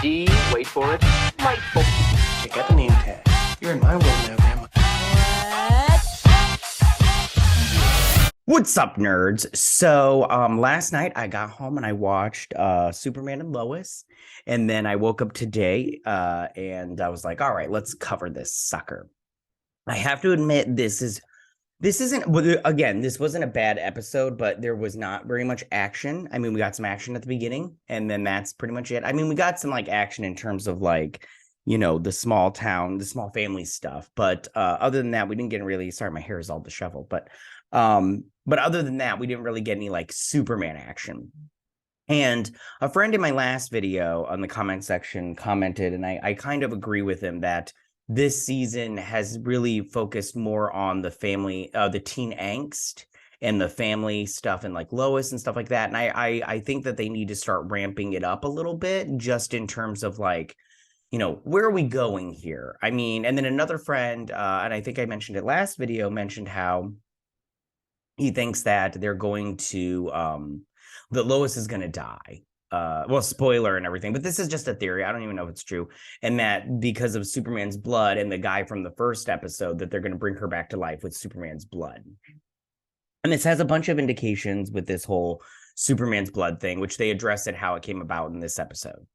D, wait for it, delightful. Check out the name tag. You're in my world now, Grandma. What's up, nerds? So last night I got home and I watched Superman and Lois, and then I woke up today and I was like, all right, let's cover this sucker. I have to admit, this isn't, again, this wasn't a bad episode, but there was not very much action. I mean, we got some action at the beginning, and then that's pretty much it. I mean, we got some like action in terms of like, you know, the small town, the small family stuff. But other than that, we didn't get really, sorry, my hair is all disheveled, but other than that, we didn't really get any like Superman action. And a friend in my last video on the comment section commented, and I kind of agree with him, that this season has really focused more on the family, the teen angst and the family stuff, and like Lois and stuff like that. And I think that they need to start ramping it up a little bit, just in terms of like, you know, where are we going here? I mean, and then another friend, and I think I mentioned it last video, mentioned how he thinks that they're going to, that Lois is going to die. Well, spoiler and everything, but this is just a theory. I don't even know if it's true. And that because of Superman's blood and the guy from the first episode, that they're going to bring her back to life with Superman's blood. And this has a bunch of indications with this whole Superman's blood thing, which they address it, how it came about in this episode.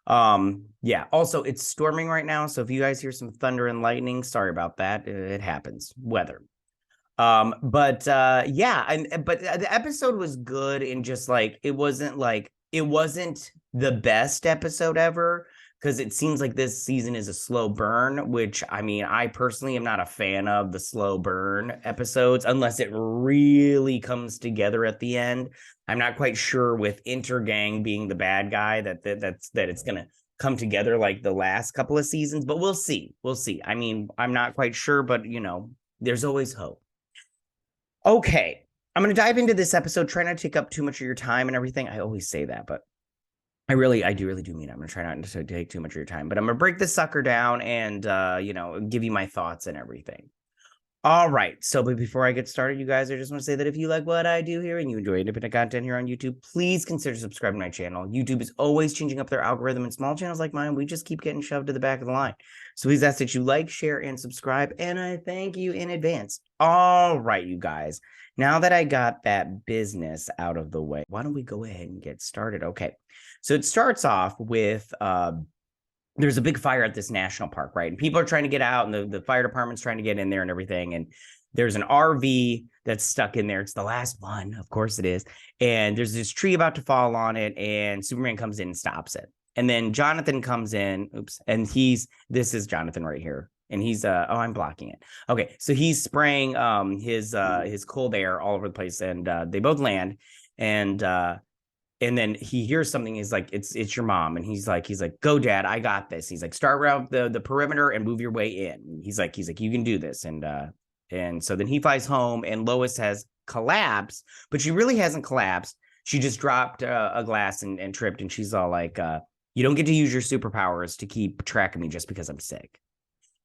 Yeah, also it's storming right now, so if you guys hear some thunder and lightning, sorry about that. It happens. Weather. Yeah, but the episode was good, in just like it wasn't the best episode ever, because it seems like this season is a slow burn, which, I mean, I personally am not a fan of the slow burn episodes unless it really comes together at the end. I'm not quite sure with Intergang being the bad guy that it's gonna come together like the last couple of seasons, but we'll see. I mean, I'm not quite sure, but you know, there's always hope. Okay, I'm going to dive into this episode. Try not to take up too much of your time and everything. I always say that, but I really do mean it. I'm going to try not to take too much of your time, but I'm going to break this sucker down and, you know, give you my thoughts and everything. All right. So, but before I get started, you guys, I just want to say that if you like what I do here and you enjoy independent content here on YouTube, please consider subscribing to my channel. YouTube is always changing up their algorithm, and small channels like mine, we just keep getting shoved to the back of the line. So please ask that you like, share, and subscribe, and I thank you in advance. All right, you guys. Now that I got that business out of the way, why don't we go ahead and get started? Okay. So it starts off with there's a big fire at this national park, right? And people are trying to get out, and the fire department's trying to get in there and everything. And there's an RV that's stuck in there. It's the last one, of course it is. And there's this tree about to fall on it, and Superman comes in and stops it. And then Jonathan comes in, and this is Jonathan right here. And he's I'm blocking it. Okay, so he's spraying his cold air all over the place, and they both land, and then he hears something. He's like, it's your mom. And he's like, go, Dad, I got this. He's like, start around the perimeter and move your way in. He's like, you can do this. And so then he flies home, and Lois has collapsed, but she really hasn't collapsed. She just dropped a glass and tripped. And she's all like, you don't get to use your superpowers to keep track of me just because I'm sick.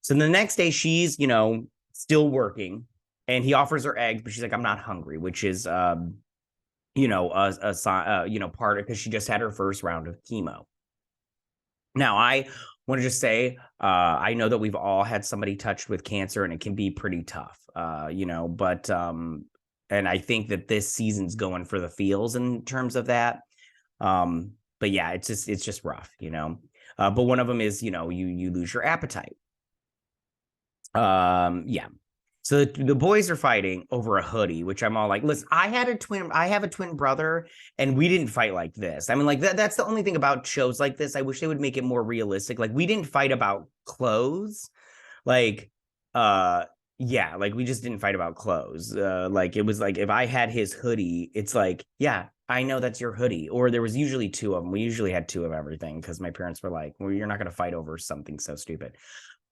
So the next day she's, you know, still working, and he offers her eggs, but she's like, I'm not hungry, which is, you know, part of, because she just had her first round of chemo. Now, I want to just say, I know that we've all had somebody touched with cancer, and it can be pretty tough, you know, but, and I think that this season's going for the feels in terms of that. But yeah, it's just rough, you know, but one of them is, you know, you lose your appetite. Yeah. So the boys are fighting over a hoodie, which I'm all like, listen, I have a twin brother, and we didn't fight like this. I mean, like that's the only thing about shows like this. I wish they would make it more realistic. Like, we didn't fight about clothes. Like, yeah, like we just didn't fight about clothes. Like, it was like, if I had his hoodie, it's like, yeah, I know that's your hoodie. Or there was usually two of them. We usually had two of everything, because my parents were like, well, you're not going to fight over something so stupid.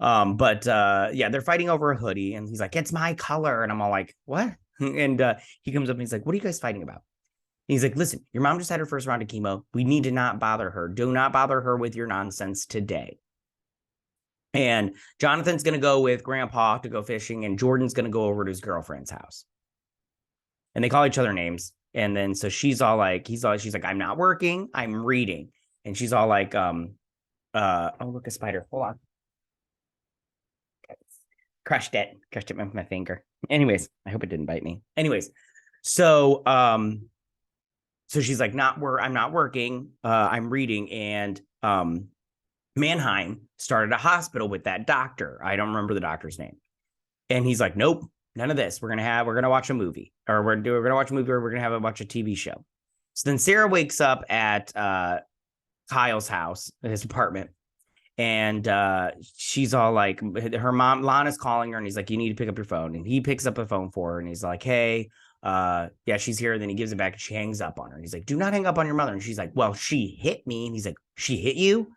Yeah, they're fighting over a hoodie, and he's like, it's my color. And I'm all like, what? And he comes up and he's like, what are you guys fighting about? And he's like, listen, your mom just had her first round of chemo. We need to not bother her. Do not bother her with your nonsense today. And Jonathan's going to go with Grandpa to go fishing, and Jordan's going to go over to his girlfriend's house. And they call each other names. And then so she's like, I'm not working, I'm reading. And she's all like, Oh, look, a spider. Hold on. Crushed it with my finger. Anyways, I hope it didn't bite me. Anyways, so so she's like, I'm not working. I'm reading. And Mannheim started a hospital with that doctor. I don't remember the doctor's name. And he's like, nope, none of this. We're gonna watch a movie, or we're gonna watch a movie, or we're gonna watch a TV show. So then Sarah wakes up at Kyle's house, his apartment, and she's all like, her mom Lana's calling her, and he's like, you need to pick up your phone. And he picks up a phone for her, and he's like, hey, yeah, she's here. And then he gives it back, and she hangs up on her. And he's like, do not hang up on your mother. And she's like, well, she hit me. And he's like, she hit you?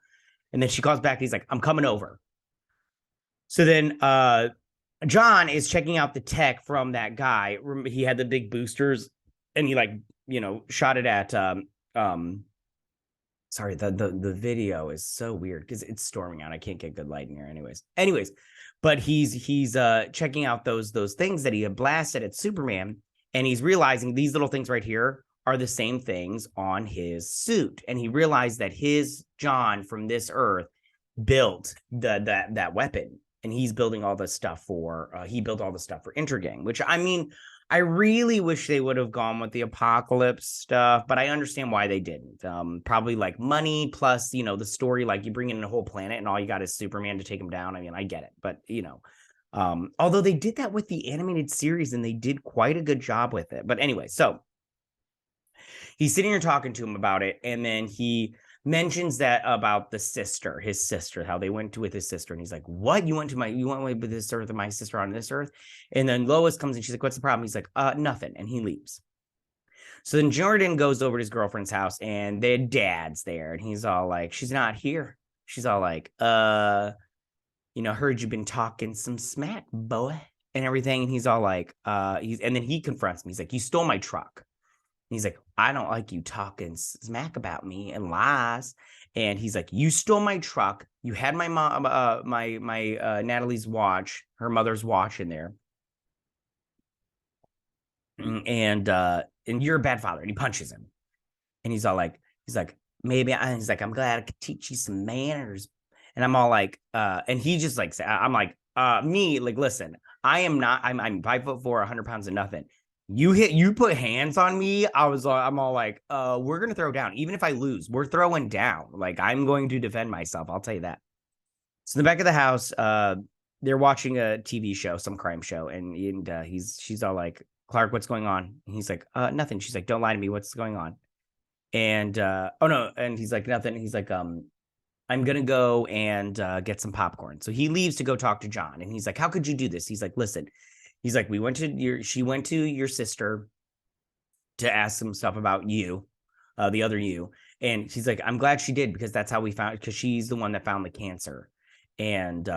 And then she calls back, and he's like, I'm coming over. So then John is checking out the tech from that guy. He had the big boosters, and he shot it at sorry, the video is so weird because it's storming out. I can't get good lighting here. Anyways, but he's checking out those things that he had blasted at Superman, and he's realizing these little things right here are the same things on his suit. And he realized that his John from this Earth built that weapon, and he's building all the stuff for he built all the stuff for Intergang, which, I mean, I really wish they would have gone with the apocalypse stuff, but I understand why they didn't. Probably like money plus, the story, like you bring in a whole planet and all you got is Superman to take him down. I mean, I get it, but although they did that with the animated series and they did quite a good job with it. But anyway, so he's sitting here talking to him about it, and then he mentions that about his sister, how they went with his sister. And he's like, what? You went with this Earth and my sister on this Earth? And then Lois comes and she's like, what's the problem? He's like, nothing. And he leaves. So then Jordan goes over to his girlfriend's house, and their dad's there. And he's all like, she's not here. She's all like, heard you've been talking some smack, boy, and everything. And he's all like, and then he confronts me. He's like, you stole my truck. He's like, I don't like you talking smack about me and lies. And he's like, you stole my truck. You had my mom, my Natalie's watch, her mother's watch in there. And you're a bad father. And he punches him. And he's like, maybe he's like, I'm glad I could teach you some manners. And I'm all like, and he just like, I'm like, me, like, listen, I'm 5'4", 100 pounds of nothing. You put hands on me. I'm all like, we're going to throw down. Even if I lose, we're throwing down. Like, I'm going to defend myself. I'll tell you that. So in the back of the house, they're watching a TV show, some crime show. And she's all like, Clark, what's going on? And he's like, nothing. She's like, don't lie to me. What's going on? And, oh no. And he's like, nothing. He's like, I'm going to go and get some popcorn. So he leaves to go talk to John. And he's like, how could you do this? He's like, listen. He's like, she went to your sister to ask some stuff about you, the other you. And she's like, I'm glad she did, because that's how we found, because she's the one that found the cancer. And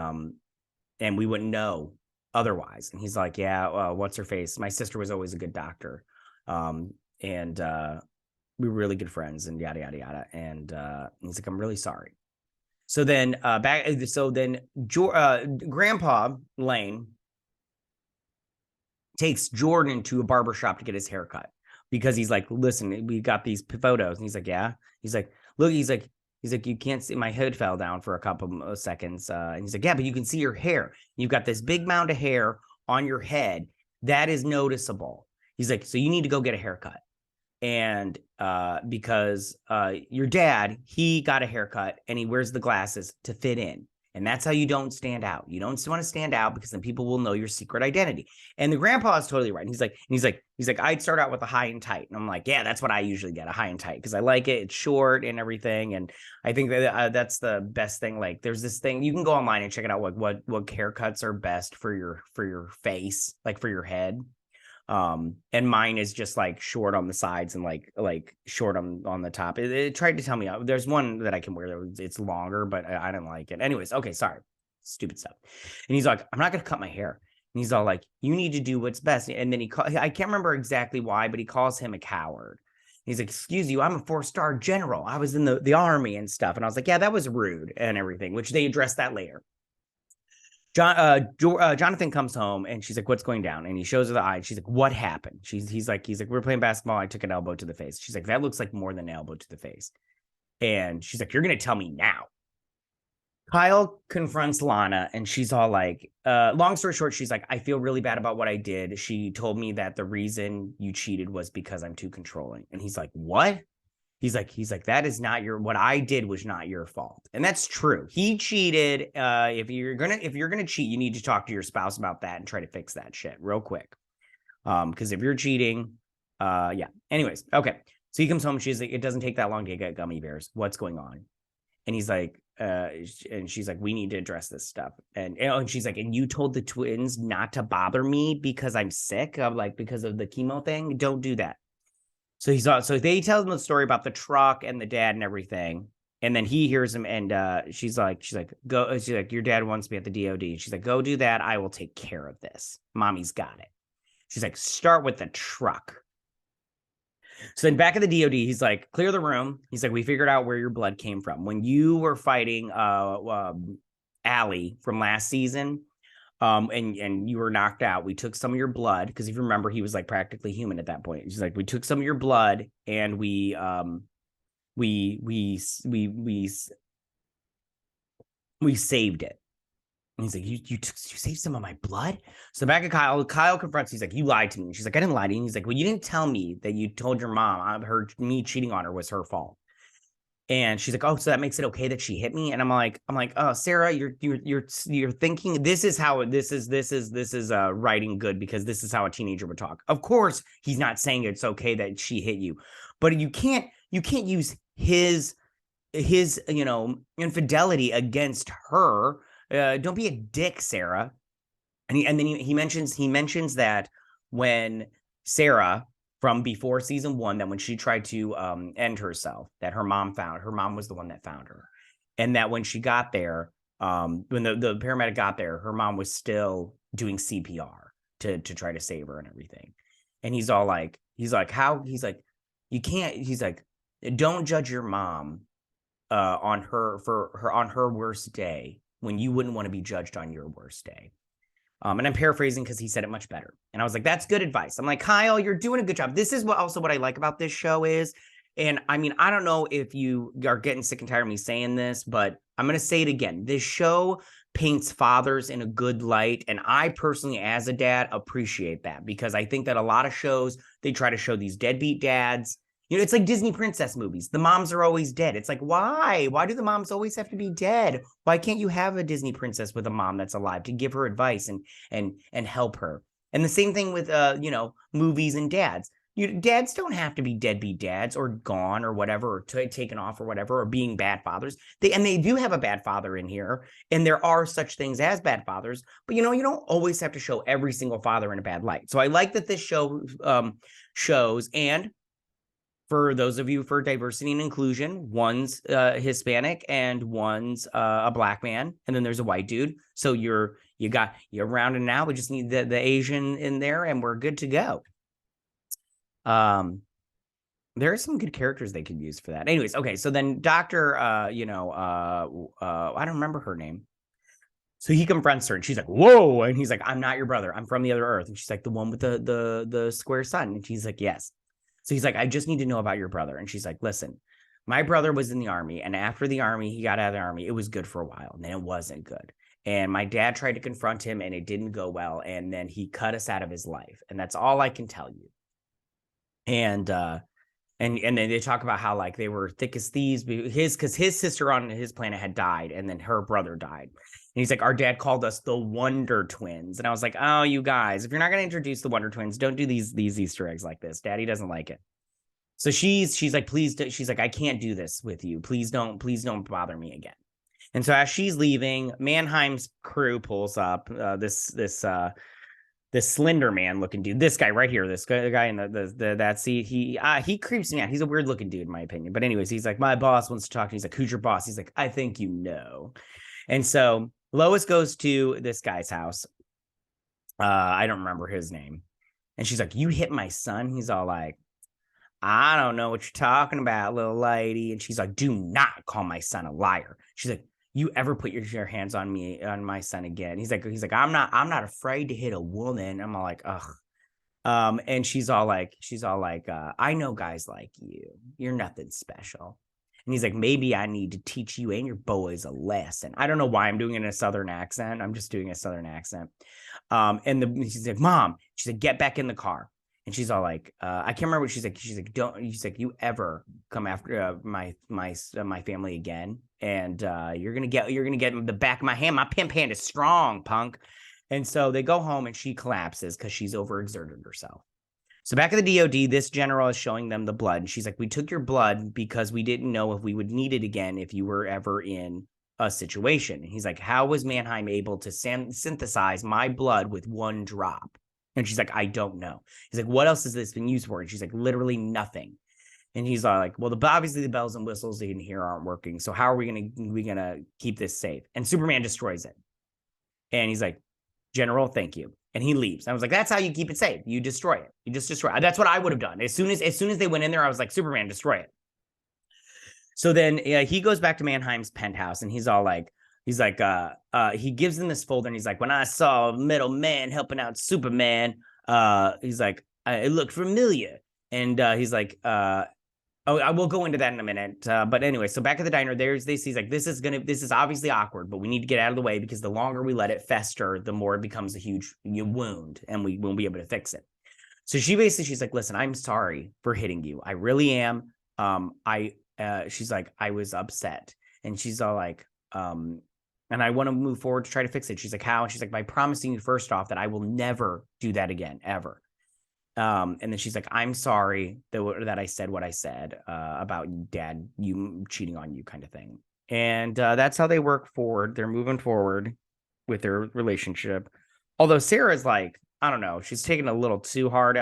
we wouldn't know otherwise. And he's like, yeah, what's her face? My sister was always a good doctor. And we were really good friends, and yada, yada, yada. And he's like, I'm really sorry. So then Grandpa Lane takes Jordan to a barbershop to get his hair cut, because he's like, listen, we got these photos. And he's like, yeah. He's like, look, he's like, you can't see, my hood fell down for a couple of seconds. And he's like, yeah, but you can see your hair. You've got this big mound of hair on your head. That is noticeable. He's like, so you need to go get a haircut. And because your dad, he got a haircut and he wears the glasses to fit in. And that's how you don't stand out. You don't want to stand out, because then people will know your secret identity. And the grandpa is totally right. And he's like, I'd start out with a high and tight. And I'm like, yeah, that's what I usually get, a high and tight, because I like it. It's short and everything. And I think that that's the best thing. Like, there's this thing, you can go online and check it out. What haircuts are best for your face, like for your head. And mine is just like short on the sides and like short on the top. It tried to tell me, there's one that I can wear that it's longer, but I didn't like it. Anyways, okay, sorry, stupid stuff. And he's like, I'm not gonna cut my hair. And he's all like, you need to do what's best. And then I can't remember exactly why, but he calls him a coward. He's like, excuse you, I'm a 4-star general. I was in the army and stuff. And I was like, yeah, that was rude and everything, which they addressed that later. Jonathan comes home, and she's like, what's going down? And he shows her the eye. And she's like, what happened? He's like, we're playing basketball. I took an elbow to the face. She's like, that looks like more than an elbow to the face. And she's like, you're going to tell me now. Kyle confronts Lana and she's all like, long story short, she's like, I feel really bad about what I did. She told me that the reason you cheated was because I'm too controlling. And he's like, what? He's like, that is not what I did was not your fault. And that's true. He cheated. If you're gonna cheat, you need to talk to your spouse about that and try to fix that shit real quick. Because if you're cheating, yeah. Anyways, okay. So he comes home, she's like, it doesn't take that long to get gummy bears. What's going on? And he's like, and she's like, we need to address this stuff. And she's like, and you told the twins not to bother me because I'm sick. I'm like, because of the chemo thing. Don't do that. So they tell him the story about the truck and the dad and everything. And then he hears him and she's like, go. She's like, your dad wants me at the DOD. She's like, go do that. I will take care of this. Mommy's got it. She's like, start with the truck. So then back at the DOD, he's like, clear the room. He's like, we figured out where your blood came from. When you were fighting Allie from last season, and you were knocked out, we took some of your blood, because if you remember, he was like practically human at that point. He's like, we took some of your blood and we saved it. And he's like, you saved some of my blood? So back at Kyle confronts, he's like, you lied to me. And she's like, I didn't lie to you. And he's like, well, you didn't tell me that you told your mom me cheating on her was her fault. And she's like, oh, so that makes it okay that she hit me? And I'm like, oh, Sarah, you're thinking this is writing good, because this is how a teenager would talk. Of course, he's not saying it's okay that she hit you, but you can't use his infidelity against her. Don't be a dick, Sarah. And then he mentions that when Sarah, from before season 1, that when she tried to end herself, that her mom was the one that found her. And that when she got there, when the paramedic got there, her mom was still doing CPR to try to save her and everything. And he's like, you can't, he's like, don't judge your mom on her worst day when you wouldn't want to be judged on your worst day. And I'm paraphrasing because he said it much better. And I was like, that's good advice. I'm like, Kyle, you're doing a good job. This is what I like about this show is, and I mean, I don't know if you are getting sick and tired of me saying this, but I'm going to say it again. This show paints fathers in a good light. And I personally, as a dad, appreciate that, because I think that a lot of shows, they try to show these deadbeat dads. It's like Disney princess movies. The moms are always dead. It's like, why? Why do the moms always have to be dead? Why can't you have a Disney princess with a mom that's alive to give her advice and help her? And the same thing with movies and dads. Dads don't have to be deadbeat dads or gone or whatever, or taken off or whatever, or being bad fathers. They do have a bad father in here, and there are such things as bad fathers. But you don't always have to show every single father in a bad light. So I like that this show shows. And for those of you for diversity and inclusion, one's Hispanic and one's a black man, and then there's a white dude. So you're rounding out. We just need the Asian in there, and we're good to go. There are some good characters they could use for that. Anyways, okay. So then Dr. I don't remember her name. So he confronts her and she's like, whoa. And he's like, I'm not your brother. I'm from the other Earth. And she's like, the one with the square sun. And she's like, yes. So he's like, I just need to know about your brother. And she's like, listen, my brother was in the army. And after the army, he got out of the army. It was good for a while. And then it wasn't good. And my dad tried to confront him and it didn't go well. And then he cut us out of his life. And that's all I can tell you. And then they talk about how like they were thick as thieves because his sister on his planet had died, and then her brother died. And he's like, our dad called us the Wonder Twins. And I was like, oh, you guys, if you're not going to introduce the Wonder Twins, don't do these Easter eggs like this. Daddy doesn't like it. So she's like, please, she's like, I can't do this with you. Please don't bother me again. And so as she's leaving, Mannheim's crew pulls up. This Slender Man looking dude, this guy right here, this guy in that seat, he creeps me out. He's a weird looking dude in my opinion. But anyways, he's like, my boss wants to talk to me. He's like, who's your boss? He's like, I think you know. And so Lois goes to this guy's house. I don't remember his name. And she's like, you hit my son? He's all like, I don't know what you're talking about, little lady. And she's like, do not call my son a liar. She's like, you ever put your hands on my son again? He's like, I'm not afraid to hit a woman. I'm all like, ugh. And she's all like, I know guys like you. You're nothing special. And he's like, maybe I need to teach you and your boys a lesson. I don't know why I'm doing it in a Southern accent. I'm just doing a Southern accent. She's like, Mom, she's like, get back in the car. And she's all like, I can't remember what she's like. She's like, don't, she's like, you ever come after my family again. And you're gonna get the back of my hand. My pimp hand is strong, punk. And so they go home and she collapses because she's overexerted herself. So back at the DOD, this general is showing them the blood. And she's like, we took your blood because we didn't know if we would need it again if you were ever in a situation. And he's like, how was Mannheim able to synthesize my blood with one drop? And she's like, I don't know. He's like, what else has this been used for? And she's like, literally nothing. And he's like, well, obviously the bells and whistles in here aren't working. So how are we gonna keep this safe? And Superman destroys it. And he's like, General, thank you. And he leaves. I was like, that's how you keep it safe. You destroy it. You just destroy it. That's what I would have done. As soon as they went in there, I was like, Superman, destroy it. So then he goes back to Mannheim's penthouse and he's like, he gives them this folder and he's like, when I saw a middle man helping out Superman, he's like, it looked familiar. And he's like, I will go into that in a minute. But anyway, so back at the diner, he's like, this is obviously awkward, but we need to get out of the way because the longer we let it fester, the more it becomes a huge wound and we won't be able to fix it. So she's like, listen, I'm sorry for hitting you. I really am. She's like, I was upset. And she's all like, and I want to move forward to try to fix it. She's like, how? And she's like, by promising you first off that I will never do that again, ever. And then she's like, I'm sorry that I said what I said about Dad, you cheating on you kind of thing. And that's how they work forward. They're moving forward with their relationship. Although Sarah's like, I don't know, she's taking a little too hard.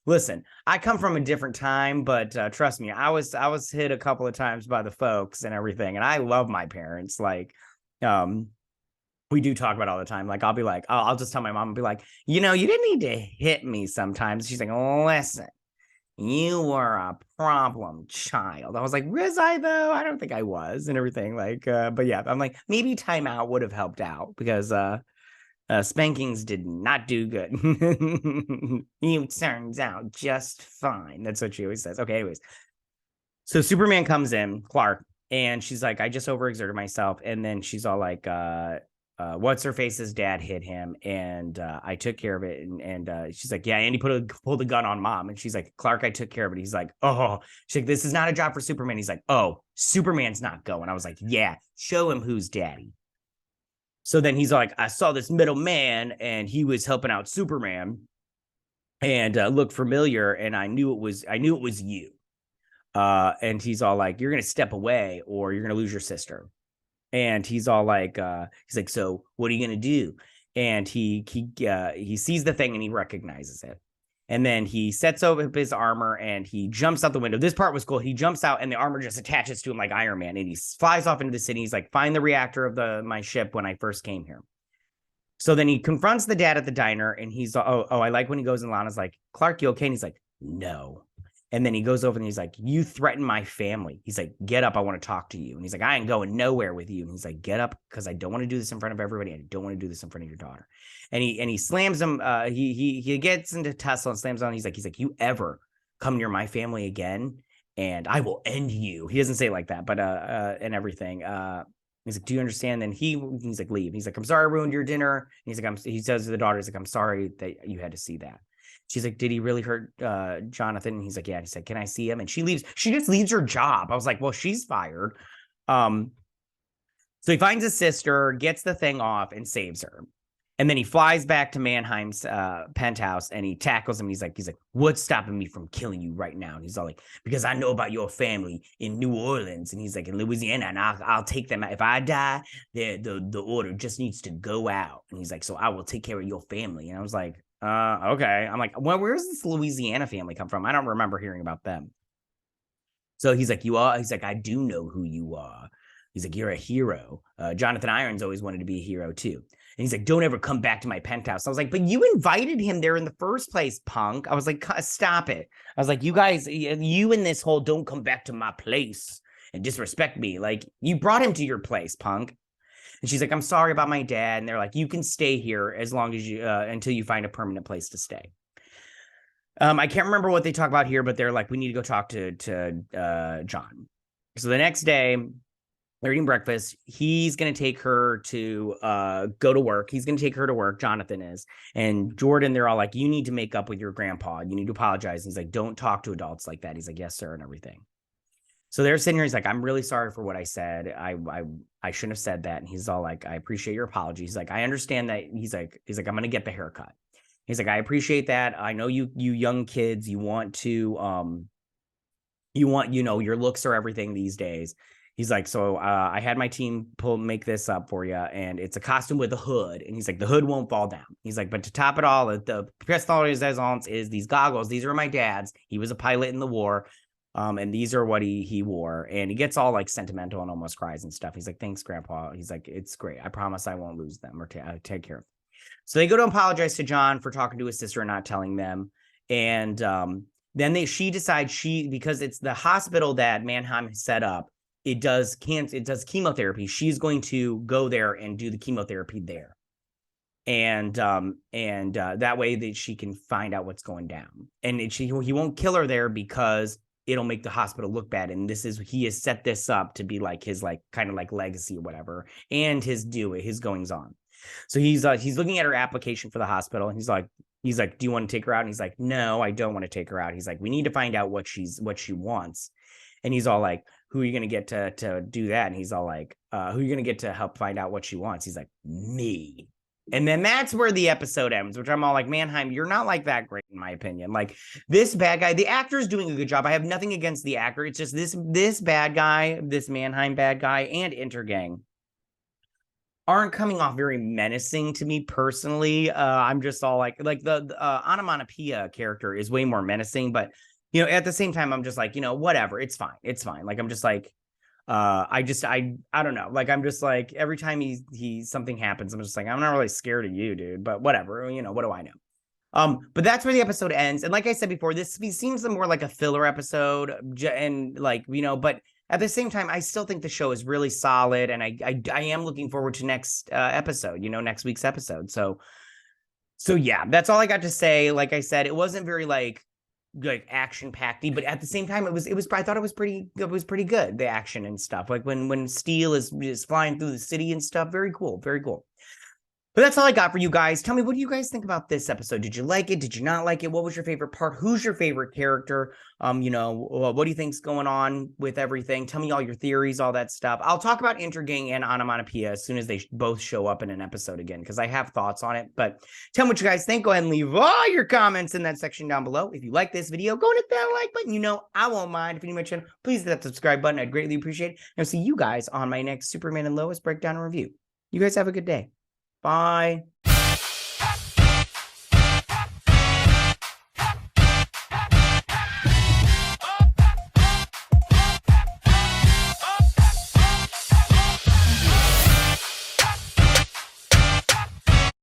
Listen, I come from a different time, but trust me, I was hit a couple of times by the folks and everything. And I love my parents. Like, we do talk about it all the time. Like, I'll be like, I'll just tell my mom and be like, you didn't need to hit me sometimes. She's like, listen, you were a problem child. I was like, was I though? I don't think I was and everything. Like, but yeah, I'm like, maybe timeout would have helped out because spankings did not do good. You turns out just fine. That's what she always says. Okay, anyways. So Superman comes in, Clark, and she's like, I just overexerted myself. And then she's all like, what's her face's dad hit him and I took care of it. And she's like, yeah, Andy pulled a gun on Mom. And she's like, Clark, I took care of it. He's like, oh, she's like, this is not a job for Superman. He's like, oh, Superman's not going. I was like, yeah, show him who's daddy. So then he's like, I saw this middle man and he was helping out Superman and looked familiar. And I knew it was you. And he's all like, you're going to step away or you're going to lose your sister. And he's all like, so what are you going to do? And he sees the thing and he recognizes it. And then he sets over his armor and he jumps out the window. This part was cool. He jumps out and the armor just attaches to him like Iron Man. And he flies off into the city. He's like, find the reactor of my ship when I first came here. So then he confronts the dad at the diner and he's, I like when he goes and Lana's like, Clark, you okay? And he's like, no. And then he goes over and he's like, you threaten my family. He's like, get up. I want to talk to you. And he's like, I ain't going nowhere with you. And he's like, get up because I don't want to do this in front of everybody. I don't want to do this in front of your daughter. And he slams him. He gets into tussle and slams on. He's like, you ever come near my family again and I will end you. He doesn't say it like that, but and everything. He's like, do you understand? Then he's like, leave. He's like, I'm sorry I ruined your dinner. And he's like, he says to the daughter, he's like, I'm sorry that you had to see that. She's like, did he really hurt Jonathan? And he's like, yeah. And he said, can I see him? And she leaves. She just leaves her job. I was like, well, she's fired. So he finds his sister, gets the thing off, and saves her. And then he flies back to Mannheim's penthouse and he tackles him. He's like, what's stopping me from killing you right now? And he's all like, because I know about your family in New Orleans. And he's like, in Louisiana, and I'll take them out. If I die, the order just needs to go out. And he's like, so I will take care of your family. And I was like, okay. I'm like, well, where's this Louisiana family come from? I don't remember hearing about them. So he's like, I do know who you are. He's like, you're a hero. Jonathan Irons always wanted to be a hero too. And he's like, don't ever come back to my penthouse. I was like, but you invited him there in the first place, punk. I was like, stop it. I was like, you guys, you and this whole don't come back to my place and disrespect me. Like, you brought him to your place, punk. And she's like, I'm sorry about my dad. And they're like, you can stay here as long as you, until you find a permanent place to stay. I can't remember what they talk about here, but they're like, we need to go talk to John. So the next day, they're eating breakfast. He's going to take her to go to work. He's going to take her to work. Jonathan is. And Jordan, they're all like, you need to make up with your grandpa. You need to apologize. And he's like, don't talk to adults like that. He's like, yes, sir, and everything. So they're sitting here. He's like, I'm really sorry for what I said. I shouldn't have said that. And he's all like, I appreciate your apology. He's like, I understand that. He's like, I'm going to get the haircut. He's like, I appreciate that. I know you young kids, you want, your looks are everything these days. He's like, so I had my team make this up for you, and it's a costume with a hood. And he's like, the hood won't fall down. He's like, but to top it all, the pièce de résistance is these goggles. These are my dad's. He was a pilot in the war, and these are what he wore. And he gets all like sentimental and almost cries and stuff. He's like, thanks, Grandpa. He's like, it's great. I promise I won't lose them or take care of them. So they go to apologize to John for talking to his sister and not telling them, and then she decides because it's the hospital that Mannheim set up. It does chemotherapy. She's going to go there and do the chemotherapy there. And that way that she can find out what's going down. And he won't kill her there because it'll make the hospital look bad. And he has set this up to be like his like kind of like legacy or whatever, and his goings on. So he's looking at her application for the hospital, and he's like, do you want to take her out? And he's like, no, I don't want to take her out. He's like, we need to find out what she wants. And he's all like, who are you going to get to do that? And he's all like, who are you going to get to help find out what she wants? He's like, me. And then that's where the episode ends, which I'm all like, Mannheim, you're not like that great, in my opinion. Like, this bad guy, the actor is doing a good job. I have nothing against the actor. It's just this bad guy, this Mannheim bad guy, and Intergang aren't coming off very menacing to me personally. I'm just all like the onomatopoeia character is way more menacing, but at the same time, I'm just like, whatever, it's fine. Like, I'm just like, I don't know. Like, I'm just like, every time something happens, I'm just like, I'm not really scared of you, dude, but whatever, what do I know? But that's where the episode ends. And like I said before, this seems more like a filler episode, and like, but at the same time, I still think the show is really solid, and I am looking forward to next episode, next week's episode. So yeah, that's all I got to say. Like I said, it wasn't very like action packed, but at the same time, I thought it was pretty good, the action and stuff. Like when Steel is flying through the city and stuff, very cool. But that's all I got for you guys. Tell me, what do you guys think about this episode? Did you like it? Did you not like it? What was your favorite part? Who's your favorite character? What do you think's going on with everything? Tell me all your theories, all that stuff. I'll talk about Intergang and Onomatopoeia as soon as they both show up in an episode again, because I have thoughts on it. But tell me what you guys think. Go ahead and leave all your comments in that section down below. If you like this video, go and hit that like button. I won't mind. If you're new to my channel, please hit that subscribe button. I'd greatly appreciate it. And I'll see you guys on my next Superman and Lois breakdown and review. You guys have a good day. Bye.